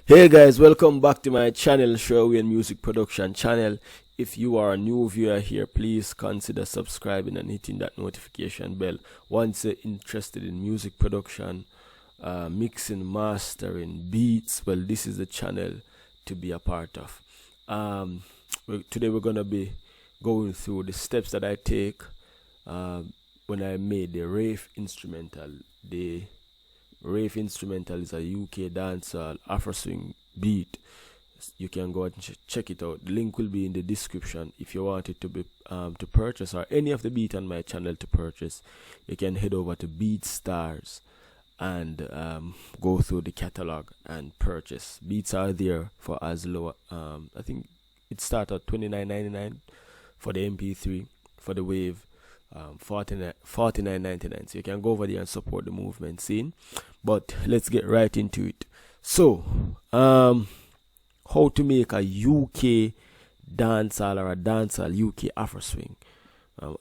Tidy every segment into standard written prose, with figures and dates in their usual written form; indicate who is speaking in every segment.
Speaker 1: Hey guys, welcome back to my channel, Sherwayne Music Production channel. If you are a new viewer here, please consider subscribing and hitting that notification bell. Once you're interested in music production, mixing, mastering, beats, well, this is the channel to be a part of. Today we're gonna be going through the steps that I take when I made the RAFE instrumental. The RAFE instrumental is a UK dancehall Afro swing beat. You can go and check it out. The link will be in the description. If you want it to be to purchase, or any of the beat on my channel to purchase, you can head over to BeatStars and go through the catalog and purchase. Beats are there for as low. I think it starts at $29.99 for the MP3. For the wave, $49.99. So you can go over there and support the movement scene. But let's get right into it. So how to make a UK dancehall or a dancehall UK Afro swing.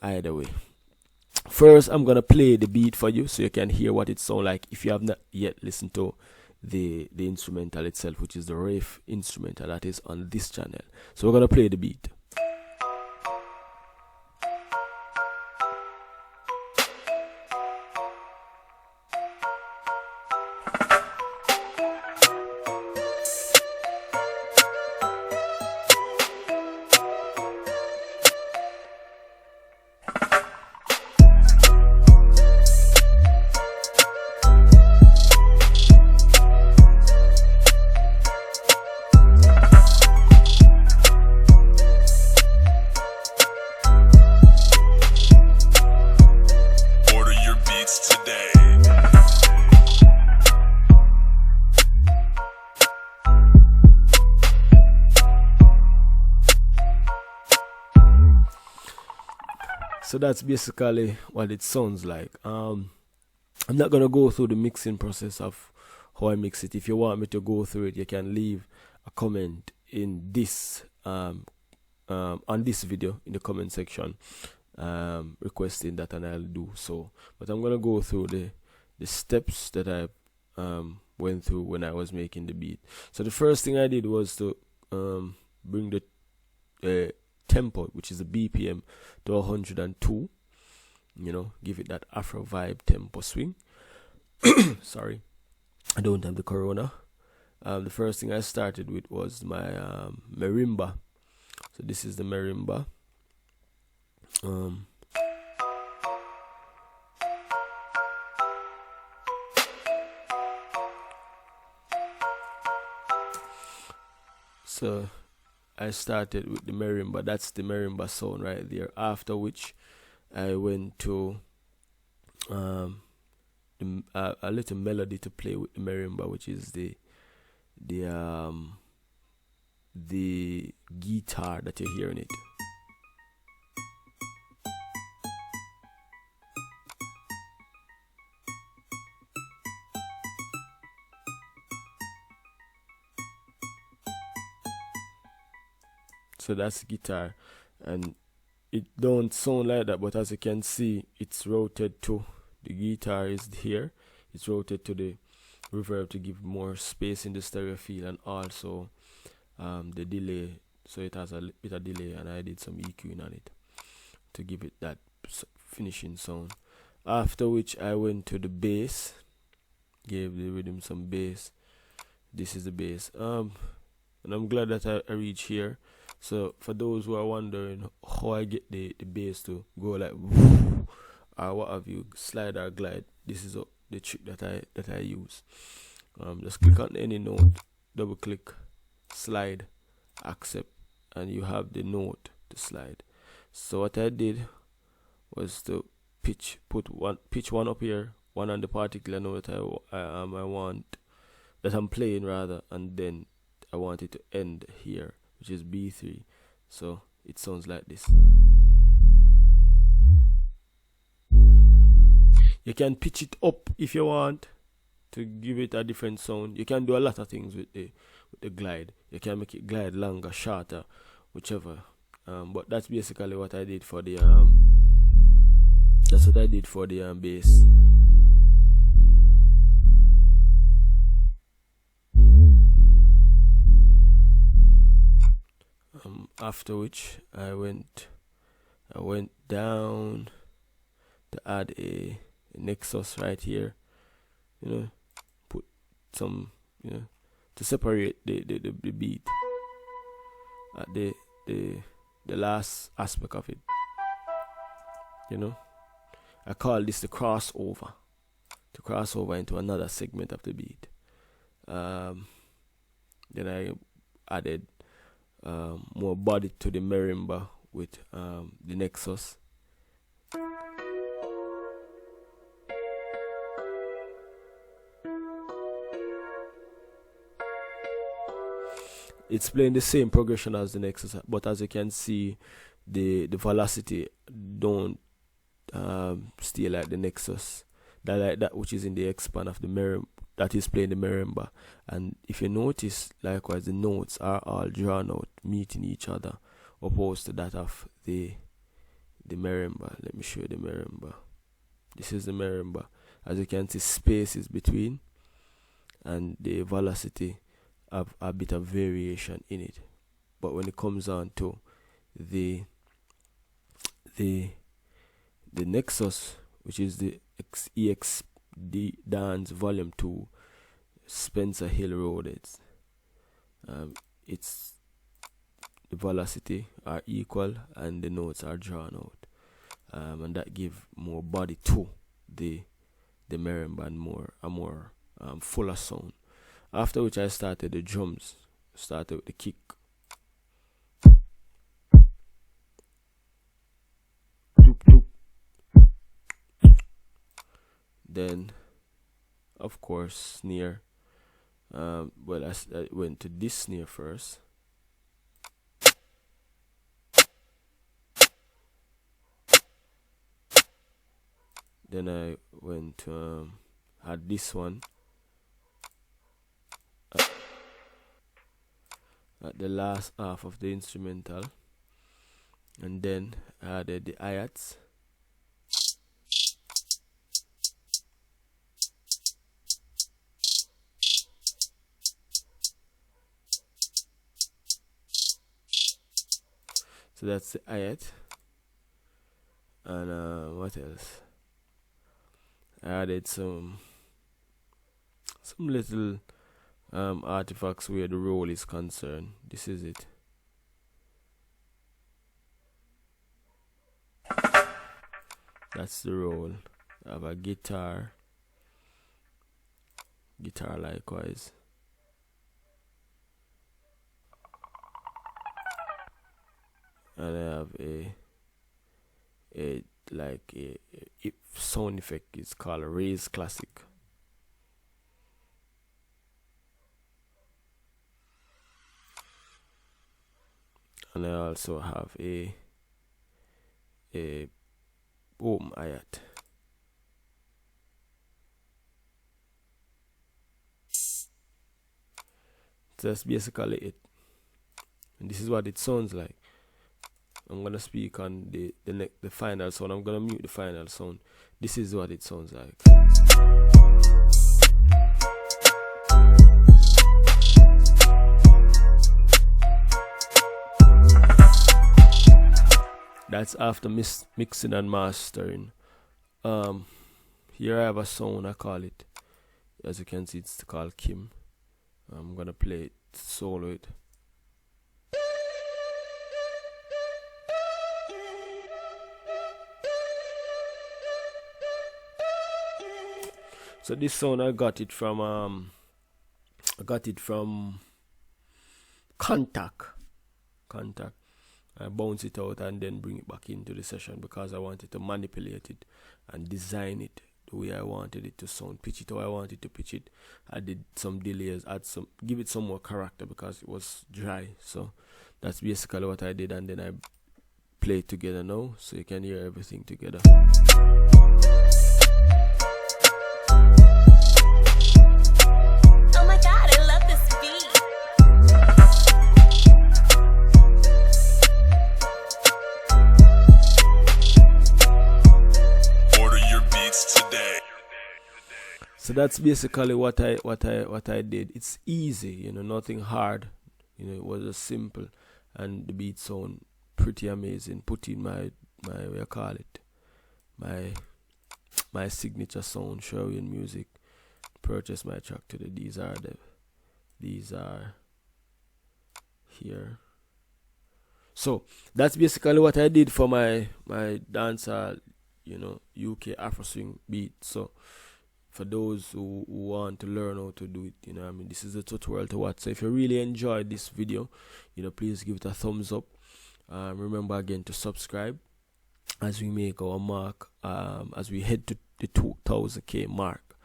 Speaker 1: Either way, first I'm gonna play the beat for you so you can hear what it sounds like if you have not yet listened to the instrumental itself, which is the RAFE instrumental that is on this channel. So we're gonna play the beat. So that's basically what it sounds like. I'm not gonna go through the mixing process of how I mix it. If you want me to go through it, you can leave a comment in this on this video in the comment section, requesting that, and I'll do so. But I'm gonna go through the steps that I went through when I was making the beat. So the first thing I did was to bring the tempo, which is the BPM, to 102. You know, give it that Afro vibe tempo swing. Sorry, I don't have the corona. The first thing I started with was my marimba. So this is the marimba. So I started with the marimba. That's the marimba sound right there. After which I went to a little melody to play with the marimba, which is the guitar that you're hearing it. So that's guitar, and it don't sound like that, but as you can see, it's routed to the guitar is here. It's routed to the reverb to give more space in the stereo feel, and also the delay, so it has a bit of delay, and I did some EQing on it to give it that finishing sound. After which I went to the bass, gave the rhythm some bass. This is the bass, and I'm glad that I reached here. So for those who are wondering how I get the bass to go like woo, or what have you, slide or glide, this is the trick that I use. Just click on any note, double click, slide, accept, and you have the note to slide. So what I did was to pitch one up here, one on the particular note I want, that I'm playing rather, and then I want it to end here, which is B3. So it sounds like this. You can pitch it up if you want to give it a different sound. You can do a lot of things with the glide. You can make it glide longer, shorter, whichever. But that's basically what I did for the bass. after which I went down to add a nexus right here, put some, to separate the beat at the last aspect of it. I call this the crossover, to cross over into another segment of the beat. Then I added more body to the marimba with the nexus. It's playing the same progression as the nexus, but as you can see, the velocity don't stay like the nexus, that which is in the expand of the marimba, that is playing the marimba. And if you notice, likewise, the notes are all drawn out, meeting each other, opposed to that of the marimba. Let me show you the marimba. This is the marimba. As you can see, spaces between, and the velocity have a bit of variation in it. But when it comes on to the nexus, which is the EXD Dance Volume 2 Spencer Hill Road, it's the velocity are equal and the notes are drawn out, and that give more body to the marimba and a more fuller sound. After which I started the drums, started with the kick. Then, of course, snare. Well, I went to this snare first. Then I went to had this one at the last half of the instrumental, and then I added the hi-hats. So that's the hi-hat. And what else? I added some little artifacts where the roll is concerned. This is it. That's the roll. I have a guitar likewise. And I have a sound effect. It's called a Raise Classic. And I also have a boom hi-hat. That's basically it. And this is what it sounds like. I'm gonna speak on the final sound. I'm gonna mute the final sound. This is what it sounds like. That's after mixing and mastering. Here I have a sound, I call it, as you can see, it's called Kim. I'm gonna play it, solo it. So this sound I got it from Contact. I bounce it out and then bring it back into the session because I wanted to manipulate it and design it the way I wanted it to sound, pitch it how I wanted to pitch it. I did some delays, give it some more character because it was dry. So that's basically what I did, and then I play it together now so you can hear everything together. So that's basically what I did. It's easy, nothing hard. It was just simple. and the beat sound pretty amazing. Put in my what you call it, my signature sound, Sherwayne music. Purchase my track today. These are here. So that's basically what I did for my dancehall, UK Afro swing beat. So for those who want to learn how to do it, this is a tutorial to watch. So if you really enjoyed this video, please give it a thumbs up. Remember again to subscribe as we make our mark, as we head to the 2000k mark.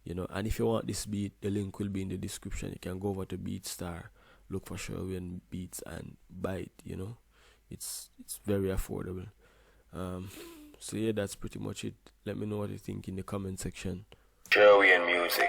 Speaker 1: And if you want this beat, the link will be in the description. You can go over to BeatStar, look for Sherwayne Beats and buy it. It's very affordable. So yeah, that's pretty much it. Let me know what you think in the comment section.
Speaker 2: Sherwayne music.